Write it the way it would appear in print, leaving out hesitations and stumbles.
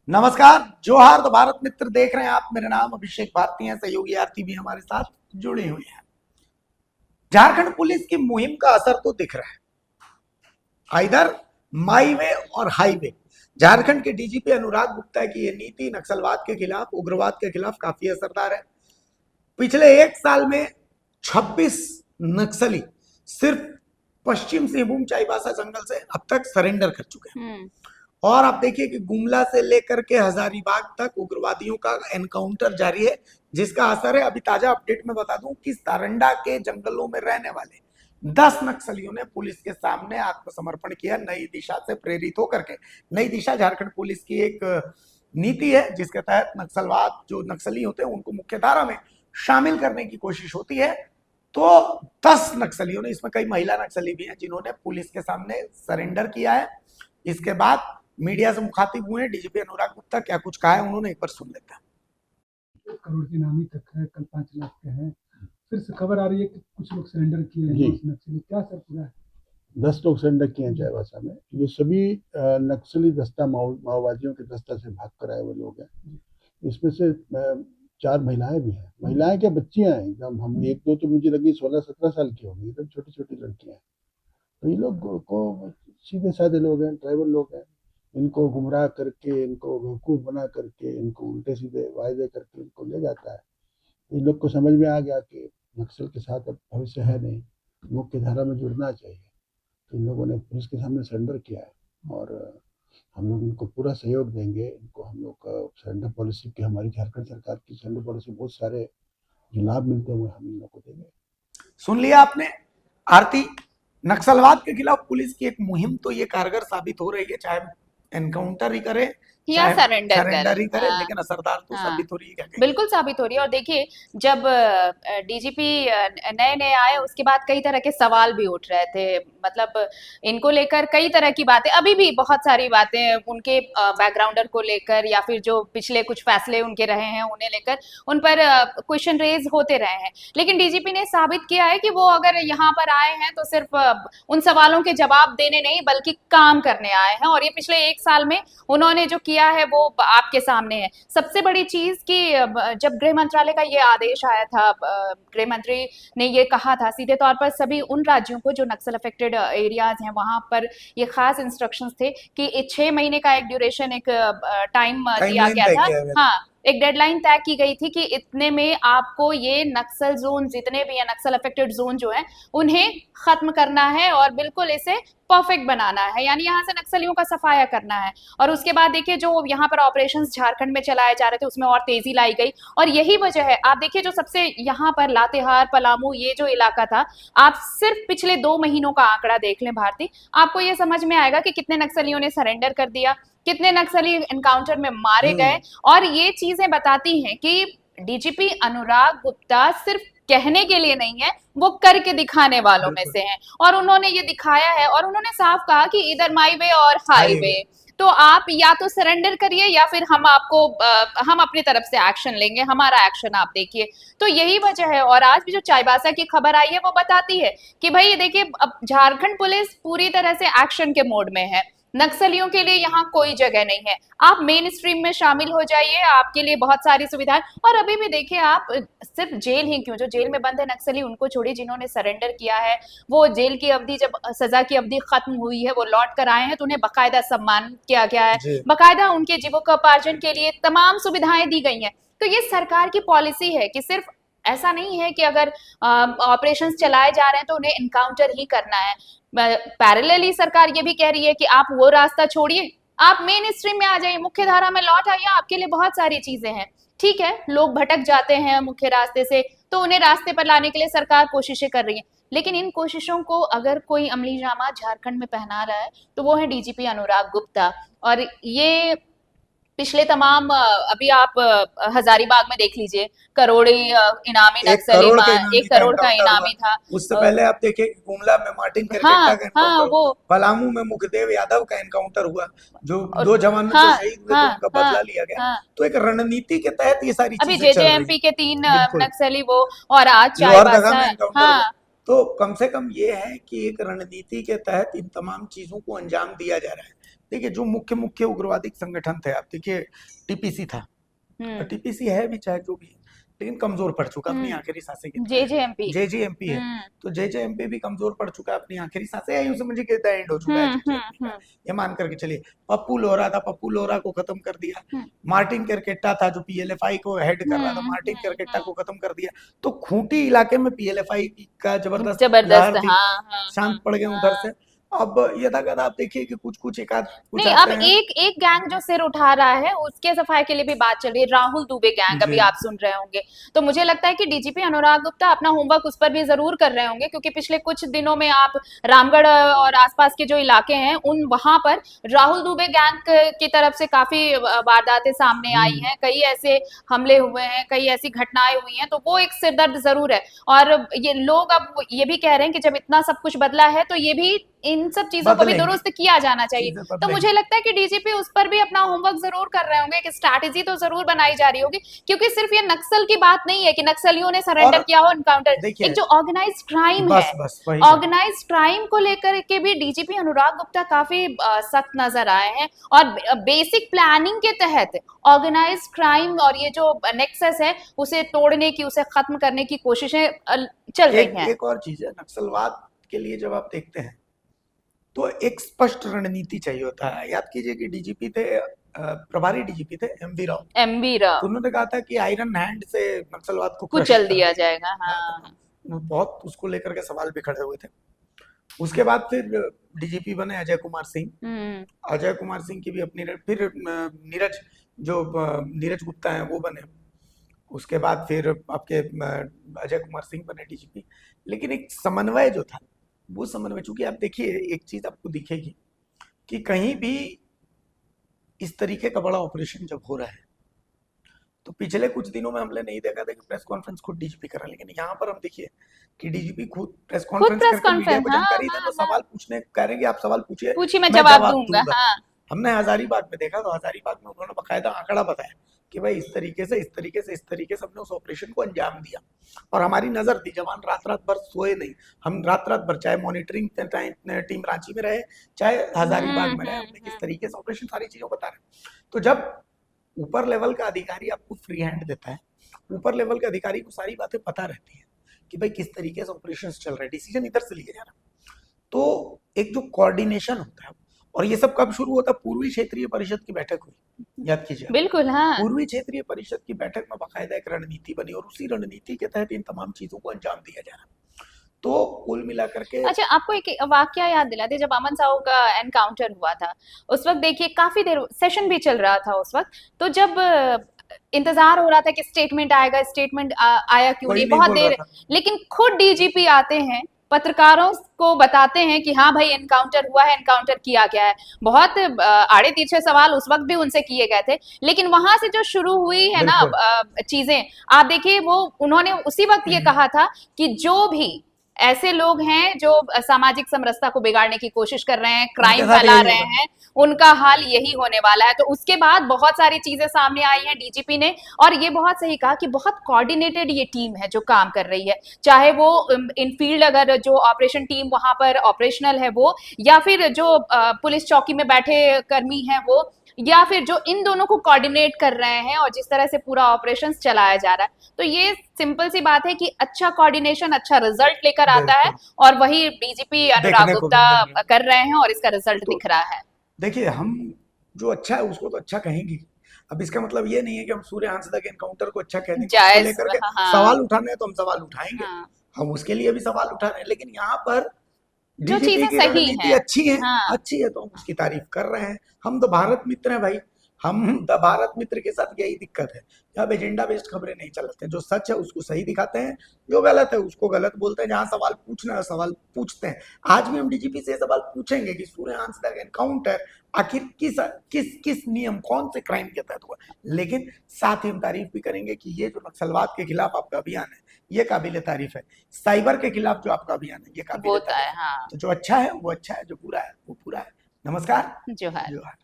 नमस्कार, जोहार। तो भारत मित्र देख रहे हैं आप। मेरा नाम अभिषेक भारती है। सहयोगी आरती भी हमारे साथ जुड़े हुए हैं। झारखंड पुलिस की मुहिम का असर तो दिख रहा है, इधर माई वे और हाईवे। झारखंड के डीजीपी अनुराग गुप्ता की यह नीति नक्सलवाद के खिलाफ, उग्रवाद के खिलाफ काफी असरदार है। पिछले एक साल में 26 नक्सली सिर्फ पश्चिम सिंहभूम चाईबासा जंगल से अब तक सरेंडर कर चुके हैं। और आप देखिए कि गुमला से लेकर के हजारीबाग तक उग्रवादियों का एनकाउंटर जारी है, जिसका असर है। अभी ताजा अपडेट में बता दूं कि सारंडा के जंगलों में रहने वाले 10 नक्सलियों ने पुलिस के सामने आत्मसमर्पण किया, नई दिशा से प्रेरित होकर के। नई दिशा झारखंड पुलिस की एक नीति है, जिसके तहत नक्सलवाद, जो नक्सली होते हैं उनको मुख्य धारा में शामिल करने की कोशिश होती है। तो 10 नक्सलियों ने, इसमें कई महिला नक्सली भी हैं, जिन्होंने पुलिस के सामने सरेंडर किया है। इसके बाद मीडिया से मुखातिब हुए डीजीपी अनुराग गुप्ता, क्या कुछ कहा है उन्होंने, एक बार सुन लेते हैं। करोड़ के इनामी तक है, कल 5 लाख के हैं। फिर से खबर आ रही है कि कुछ लोग सरेंडर किए हैं। क्या सर पूरा है? 10 लोग सरेंडर किए हैं चाईबासा में। ये सभी नक्सली दस्ता, माओवादियों के दस्ता से भाग कर आए हुए लोग हैं। इसमें से 4 महिलाएं भी हैं। महिलाएं क्या, बच्चियां हैं एकदम। हम एक दो तो मुझे लगी 16-17 साल की होगी, एकदम छोटी छोटी लड़कियां हैं। तो ये लोग को सीधे साधे लोग हैं, ट्राइबल लोग हैं। इनको गुमराह करके, इनको बेवकूफ़ बना करके, इनको उल्टे सीधे वायदे करके इनको ले जाता है। इन लोग को समझ में आ गया कि नक्सल के साथ अब भविष्य है नहीं, मुख्य धारा में जुड़ना चाहिए। तो इन लोगों ने पुलिस के सामने सरेंडर किया है और हम लोग इनको पूरा सहयोग देंगे। इनको हम लोग सरेंडर पॉलिसी की, हमारी झारखंड सरकार की सरेंडर पॉलिसी, बहुत सारे जो लाभ मिलते हैं वो हम इन लोग को देंगे। सुन लिया आपने आरती, नक्सलवाद के खिलाफ पुलिस की एक मुहिम तो ये कारगर साबित हो रही है, चाहे एनकाउंटर ही करे या सरेंडर ही करे, हाँ, लेकिन असरदार तो हाँ, साबित हो रही है। क्या बिल्कुल साबित हो रही है। और देखिए, जब डीजीपी नए नए आए, उसके बाद कई तरह के सवाल भी उठ रहे थे। मतलब इनको लेकर कई तरह की बातें, अभी भी बहुत सारी बातें उनके बैकग्राउंडर को लेकर, या फिर जो पिछले कुछ फैसले उनके रहे हैं उन्हें लेकर, उन पर क्वेश्चन रेज होते रहे हैं। लेकिन डीजीपी ने साबित किया है कि वो अगर यहाँ पर आए हैं तो सिर्फ उन सवालों के जवाब देने नहीं, बल्कि काम करने आए हैं। और ये पिछले एक साल में उन्होंने जो किया है वो आपके सामने है। सबसे बड़ी चीज कि जब गृह मंत्रालय का ये आदेश आया था, गृह मंत्री ने ये कहा था सीधे तौर पर सभी उन राज्यों को जो नक्सल अफेक्टेड एरियाज हैं, वहां पर ये खास इंस्ट्रक्शंस थे कि 6 महीने का एक ड्यूरेशन, एक टाइम दिया गया था। हाँ, एक डेडलाइन तय की गई थी कि इतने में आपको ये नक्सल जोन, जितने भी है नक्सल अफेक्टेड जोन जो है, उन्हें खत्म करना है और बिल्कुल इसे परफेक्ट बनाना है, यानी यहाँ से नक्सलियों का सफाया करना है। और उसके बाद देखिए, जो यहाँ पर ऑपरेशंस झारखंड में चलाए जा रहे थे उसमें और तेजी लाई गई। और यही वजह है, आप देखिए, जो सबसे यहाँ पर लातेहार, पलामू, ये जो इलाका था, आप सिर्फ पिछले 2 महीनों का आंकड़ा देख लें भारती, आपको ये समझ में आएगा कि कितने नक्सलियों ने सरेंडर कर दिया, कितने नक्सली एनकाउंटर में मारे गए। और ये चीजें बताती हैं कि डीजीपी अनुराग गुप्ता सिर्फ कहने के लिए नहीं है, वो करके दिखाने वालों में से हैं। और उन्होंने ये दिखाया है, और उन्होंने साफ कहा कि इधर माई वे और हाईवे, तो आप या तो सरेंडर करिए या फिर हम आपको हम अपनी तरफ से एक्शन लेंगे, हमारा एक्शन आप देखिए। तो यही वजह है। और आज भी जो चाईबासा की खबर आई है वो बताती है कि भाई देखिए, अब झारखंड पुलिस पूरी तरह से एक्शन के मोड में है। नक्सलियों के लिए यहाँ कोई जगह नहीं है। आप मेन स्ट्रीम में शामिल हो जाइए, आपके लिए बहुत सारी सुविधाएं। और अभी भी देखिए, आप सिर्फ जेल ही क्यों, जो जेल में बंद है नक्सली उनको छोड़िए, जिन्होंने सरेंडर किया है, वो जेल की अवधि, जब सजा की अवधि खत्म हुई है, वो लौट कर आए हैं, तो उन्हें बाकायदा सम्मान किया गया है, बाकायदा उनके जीविकोपार्जन के लिए तमाम सुविधाएं दी गई हैं। तो ये सरकार की पॉलिसी है कि सिर्फ ऐसा नहीं है कि अगर ऑपरेशंस चलाए जा रहे हैं तो उन्हें एनकाउंटर ही करना है। पैरेलली सरकार ये भी कह रही है कि आप वो रास्ता छोड़िए, आप मेन स्ट्रीम में आ जाइए, मुख्य धारा में लौट आइए, आपके लिए बहुत सारी चीजें हैं। ठीक है, लोग भटक जाते हैं मुख्य रास्ते से, तो उन्हें रास्ते पर लाने के लिए सरकार कोशिशें कर रही है। लेकिन इन कोशिशों को अगर कोई अमली जामा झारखंड में पहना रहा है तो वो है डीजीपी अनुराग गुप्ता। और ये पिछले तमाम, अभी आप हजारीबाग में देख लीजिए, करोड़ी इनामी नक्सली, 1 करोड़ का इनामी था। उससे पहले आप देखिए गुमला में मार्टिन हाँ, हाँ, वो पलामू में मुखदेव यादव का एनकाउंटर हुआ, जो 2 जवान जो शहीद हुए थे, उनका बदला लिया गया। तो एक रणनीति के तहत ये सारी अभी चीजें चल रही जेजेएमपी के 3 नक्सली वो, और आज चाईबासा। हाँ, तो कम से कम ये है कि एक रणनीति के तहत इन तमाम चीजों को अंजाम दिया जा रहा है। देखिए जो मुख्य मुख्य उग्रवादी संगठन थे, आप देखिए टीपीसी था, टीपीसी है भी चाहे जो भी है, लेकिन कमजोर पड़ चुका, अपनी आखिरी सांसें गिन रहा है। जेजेएमपी जेजेएमपी है, तो जेजेएमपी भी कमजोर पड़ चुका है, अपनी आखिरी सांसें यूं समझिए कि एंड हो चुका है जेजेएमपी का, ये मान करके चलिए। पप्पू लोहरा था, पप्पू लोहरा को खत्म कर दिया। मार्टिन करकेट्टा था जो पीएलएफआई को हेड कर रहा था, मार्टिन करकेट्टा को खत्म कर दिया। तो खूंटी इलाके में पीएलएफआई का जबरदस्त लहर थी, शांत पड़ गए उधर से। अब यथागत आप देखिए कि कुछ एकाध कुछ नहीं, अब आते हैं। एक गैंग जो सिर उठा रहा है उसके सफाई के लिए भी बात चल रही है, राहुल दुबे गैंग, अभी जी। आप सुन रहे होंगे। तो मुझे लगता है कि डीजीपी अनुराग गुप्ता अपना होमवर्क उस पर भी जरूर कर रहे होंगे, क्योंकि पिछले कुछ दिनों में आप रामगढ़ और आसपास के जो इलाके हैं उन वहां पर राहुल दुबे गैंग की तरफ से काफी वारदातें सामने आई हैं, कई ऐसे हमले हुए हैं, कई ऐसी घटनाएं हुई हैं, तो वो एक सिरदर्द जरूर है। और ये लोग अब ये भी कह रहे हैं कि जब इतना सब कुछ बदला है तो ये भी इन सब चीजों को भी बदलेंगे। दुरुस्त किया जाना चाहिए। चीजें तो बदलेंगी। मुझे लगता है कि डीजीपी उस पर भी अपना होमवर्क जरूर कर रहे होंगे, कि स्ट्रैटेजी तो जरूर बनाई जा रही होगी, क्योंकि सिर्फ ये नक्सल की बात नहीं है कि नक्सलियों ने सरेंडर और किया हो, एनकाउंटर। देखिए, एक जो ऑर्गेनाइज्ड क्राइम बस है, बस वही ऑर्गेनाइज्ड क्राइम को लेकर के भी डीजीपी अनुराग गुप्ता काफी सख्त नजर आए हैं, और बेसिक प्लानिंग के तहत ऑर्गेनाइज्ड क्राइम और ये जो नेक्सस है उसे तोड़ने की, उसे खत्म करने की कोशिशें चल रही हैं। एक और चीज है, नक्सलवाद के लिए जब आप देखते हैं तो एक स्पष्ट रणनीति चाहिए होता है। याद कीजिए कि डीजीपी थे, प्रभारी डीजीपी थे एमवी राव। तो उन्होंने कहा था कि आयरन हैंड से नक्सलवाद को कुचल दिया जाएगा। हाँ, बहुत उसको लेकर के सवाल भी खड़े हुए थे। उसके बाद फिर डीजीपी बने अजय कुमार सिंह। अजय कुमार सिंह की भी अपनी, फिर नीरज जो नीरज गुप्ता है वो बने। उसके बाद फिर आपके अजय कुमार सिंह बने डीजीपी। लेकिन एक समन्वय जो था, वो समन्वय, चूंकि आप देखिए एक चीज आपको दिखेगी कि कहीं भी इस तरीके का बड़ा ऑपरेशन जब हो रहा है, तो पिछले कुछ दिनों में हमने नहीं देखा था कि प्रेस कॉन्फ्रेंस खुद डीजीपी करा, लेकिन यहाँ पर हम देखिए कि डीजीपी खुद प्रेस कॉन्फ्रेंस करके मीडिया को जानकारी दे, तो सवाल पूछने करेंगे, आप सवाल पूछिए, मैं जवाब दूंगा। हमने हजारीबाग में देखा, तो हजारीबाग में उन्होंने बकायदा आंकड़ा बताया कि भाई इस तरीके से हमने उस ऑपरेशन को अंजाम दिया, और हमारी नजर थी, जवान रात भर सोए नहीं, हम रात भर, चाहे मॉनिटरिंग टीम रांची में रहे, चाहे हजारीबाग में रहे, हमने किस तरीके से ऑपरेशन, सारी चीजों बता रहे। तो जब ऊपर लेवल का अधिकारी आपको फ्री हैंड देता है, ऊपर लेवल के अधिकारी को सारी बातें पता रहती है कि भाई किस तरीके से ऑपरेशन चल रहे हैं, डिसीजन इधर से लिया जा रहा है, तो एक जो कोऑर्डिनेशन होता है, और ये सब कब शुरू होता है, पूर्वी क्षेत्रीय परिषद की बैठक हुई, याद कीजिए। बिल्कुल, हाँ। पूर्वी क्षेत्रीय परिषद की बैठक में बाकायदा एक रणनीति बनी, और उसी रणनीति के तहत इन तमाम चीजों को अंजाम दिया जा रहा है। तो कुल मिलाकर के, अच्छा, आपको एक वाकया याद दिलाते, जब अमन साहू का एनकाउंटर हुआ था उस वक्त देखिए काफी देर सेशन भी चल रहा था उस वक्त, तो जब इंतजार हो रहा था कि स्टेटमेंट आएगा, स्टेटमेंट आया क्यों नहीं, बहुत देर, लेकिन खुद डीजीपी आते हैं, पत्रकारों को बताते हैं कि हाँ भाई एनकाउंटर हुआ है, एनकाउंटर किया गया है। बहुत आड़े तिरछे सवाल उस वक्त भी उनसे किए गए थे, लेकिन वहां से जो शुरू हुई है ना चीजें, आप देखिए वो उन्होंने उसी वक्त ये कहा था कि जो भी ऐसे लोग हैं जो सामाजिक समरसता को बिगाड़ने की कोशिश कर रहे हैं, क्राइम फैला रहे हैं, उनका हाल यही होने वाला है। तो उसके बाद बहुत सारी चीजें सामने आई हैं डीजीपी ने, और ये बहुत सही कहा कि बहुत कोऑर्डिनेटेड ये टीम है जो काम कर रही है, चाहे वो इन फील्ड अगर जो ऑपरेशन टीम वहां पर ऑपरेशनल है वो, या फिर जो पुलिस चौकी में बैठे कर्मी हैं वो, या फिर जो इन दोनों को कोऑर्डिनेट कर रहे हैं, और जिस तरह से पूरा ऑपरेशन चलाया जा रहा है। तो ये सिंपल सी बात है कि अच्छा कोऑर्डिनेशन अच्छा रिजल्ट लेकर आता है, और वही डीजीपी अनुराग गुप्ता कर रहे हैं, और इसका रिजल्ट दिख रहा है। देखिए, हम जो अच्छा है उसको तो अच्छा कहेंगे, अब इसका मतलब ये नहीं है कि हम सूर्यहंस तक एनकाउंटर को अच्छा कह देंगे, लेकर के सवाल उठाने हैं तो हम सवाल उठाएंगे, हम उसके लिए भी सवाल उठा रहे हैं, लेकिन यहाँ पर जो चीजें सही हैं, अच्छी है, अच्छी है तो हम उसकी तारीफ कर रहे हैं। हम तो भारत मित्र हैं भाई, हम भारत मित्र के साथ यही दिक्कत है, जब एजेंडा बेस्ड खबरें नहीं चलाते, जो सच है उसको सही दिखाते हैं, जो गलत है उसको गलत बोलते हैं, जहां सवाल पूछना है सवाल पूछते हैं। आज भी हम डीजीपी से सवाल पूछेंगे कि सूर्यहंस तक एनकाउंटर आखिर किस नियम, कौन से क्राइम के तहत हुआ, लेकिन साथ ही हम तारीफ भी करेंगे कि ये जो नक्सलवाद के खिलाफ आपका अभियान है ये काबिले तारीफ है, साइबर के खिलाफ जो आपका अभियान है ये काबिले तारीफ है। तो जो अच्छा है वो अच्छा है, जो बुरा है वो बुरा है। नमस्कार, जोहार।